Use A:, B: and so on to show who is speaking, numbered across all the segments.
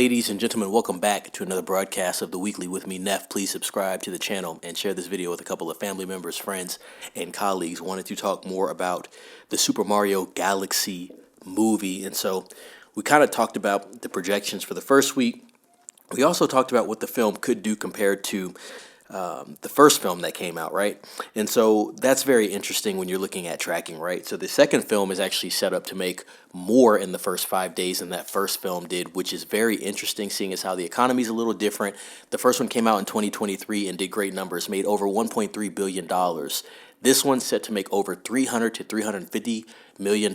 A: Ladies and gentlemen, welcome back to another broadcast of The Weekly with me, Neff. Please subscribe to the channel and share this video with a couple of family members, friends, and colleagues. Wanted to talk more about the Super Mario Galaxy movie. And so we kind of talked about the projections for the first week. We also talked about what the film could do compared to the first film that came out, right? And so that's very interesting when you're looking at tracking, right? So the second film is actually set up to make more in the first 5 days than that first film did, which is very interesting, seeing as how the economy is a little different. The first one came out in 2023 and did great numbers, made over $1.3 billion. This one's set to make over $300 to $350 million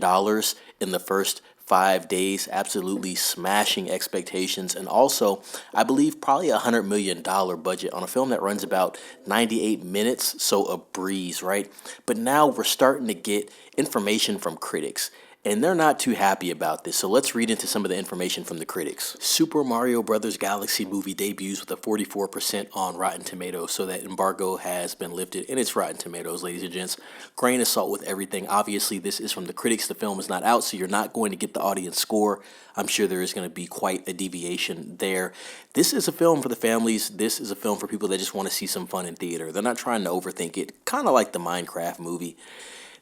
A: in the first 5 days, absolutely smashing expectations. And also, I believe probably $100 million budget on a film that runs about 98 minutes, so a breeze, right? But now we're starting to get information from critics, and they're not too happy about this. So let's read into some of the information from the critics. Super Mario Bros. Galaxy movie debuts with a 44% on Rotten Tomatoes, so that embargo has been lifted, and it's Rotten Tomatoes, ladies and gents. Grain of salt with everything. Obviously, this is from the critics. The film is not out, so you're not going to get the audience score. I'm sure there is going to be quite a deviation there. This is a film for the families. This is a film for people that just want to see some fun in theater. They're not trying to overthink it, kind of like the Minecraft movie.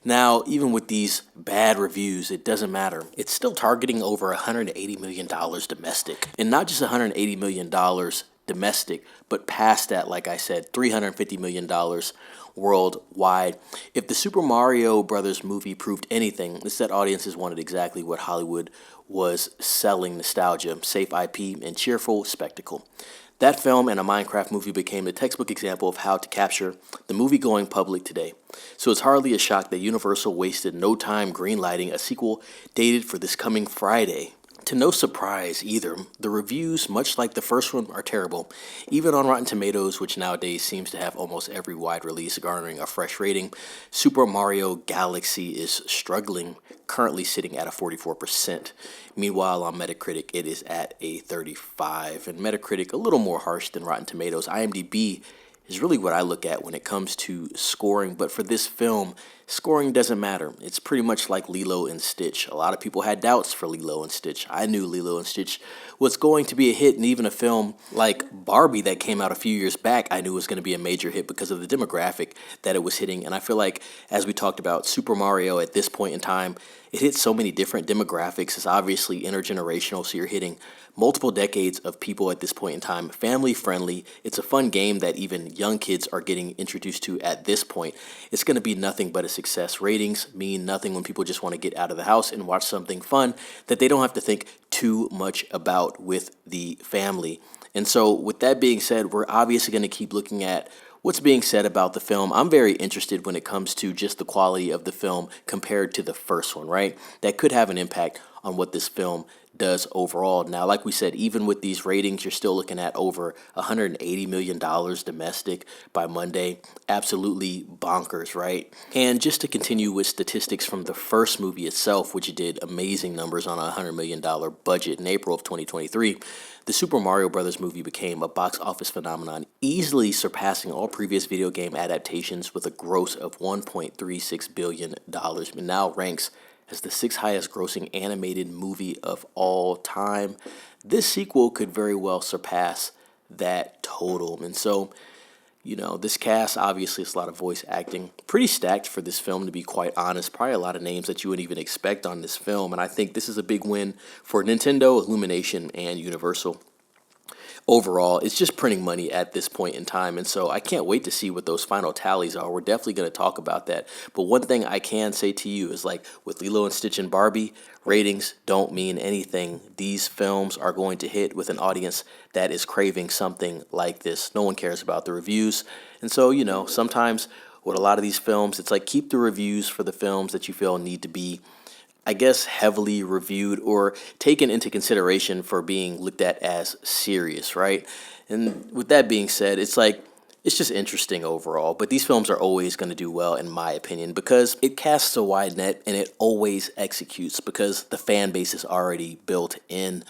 A: Now, even with these bad reviews, it doesn't matter. It's still targeting over $180 million domestic. And not just $180 million domestic, but past that, like I said, $350 million worldwide. If the Super Mario Brothers movie proved anything, it's that audiences wanted exactly what Hollywood was selling: nostalgia, safe IP, and cheerful spectacle. That film and a Minecraft movie became the textbook example of how to capture the movie-going public today. So it's hardly a shock that Universal wasted no time greenlighting a sequel dated for this coming Friday. To no surprise either, the reviews, much like the first one, are terrible. Even on Rotten Tomatoes, which nowadays seems to have almost every wide release garnering a fresh rating, Super Mario Galaxy is struggling, currently sitting at a 44%. Meanwhile, on Metacritic, it is at a 35%. And Metacritic, a little more harsh than Rotten Tomatoes. IMDb is really what I look at when it comes to scoring. But for this film, scoring doesn't matter. It's pretty much like Lilo and Stitch. A lot of people had doubts for Lilo and Stitch. I knew Lilo and Stitch was going to be a hit, and even a film like Barbie that came out a few years back, I knew was going to be a major hit because of the demographic that it was hitting. And I feel like, as we talked about, Super Mario at this point in time, it hits so many different demographics. It's obviously intergenerational, so you're hitting multiple decades of people at this point in time. Family friendly. It's a fun game that even young kids are getting introduced to at this point. It's going to be nothing but a success. Ratings mean nothing when people just want to get out of the house and watch something fun that they don't have to think too much about with the family. And so with that being said, we're obviously going to keep looking at what's being said about the film. I'm very interested when it comes to just the quality of the film compared to the first one, right? That could have an impact on what this film does overall. Now, like we said, even with these ratings, you're still looking at over $180 million domestic by Monday. Absolutely bonkers, right? And just to continue with statistics from the first movie itself, which did amazing numbers on a $100 million budget in April of 2023, the Super Mario Bros. Movie became a box office phenomenon, easily surpassing all previous video game adaptations with a gross of $1.36 billion. It now ranks as the 6th highest grossing animated movie of all time. This sequel could very well surpass that total. And so, this cast, obviously it's a lot of voice acting. Pretty stacked for this film, to be quite honest. Probably a lot of names that you wouldn't even expect on this film. And I think this is a big win for Nintendo, Illumination, and Universal. Overall, it's just printing money at this point in time. And so I can't wait to see what those final tallies are. We're definitely going to talk about that. But one thing I can say to you is, like with Lilo and Stitch and Barbie, ratings don't mean anything. These films are going to hit with an audience that is craving something like this. No one cares about the reviews. And so, sometimes with a lot of these films, it's like keep the reviews for the films that you feel need to be, I guess, heavily reviewed or taken into consideration for being looked at as serious, right? And with that being said, it's just interesting overall. But these films are always going to do well, in my opinion, because it casts a wide net and it always executes because the fan base is already built in.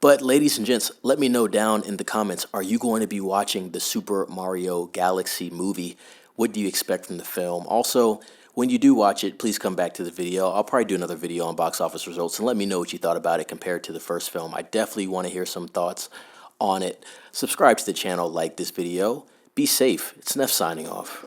A: But ladies and gents, let me know down in the comments, are you going to be watching the Super Mario Galaxy movie? What do you expect from the film? Also, When you do watch it, please come back to the video. I'll probably do another video on box office results and let me know what you thought about it compared to the first film. I definitely want to hear some thoughts on it. Subscribe to the channel, like this video. Be safe. It's Neff signing off.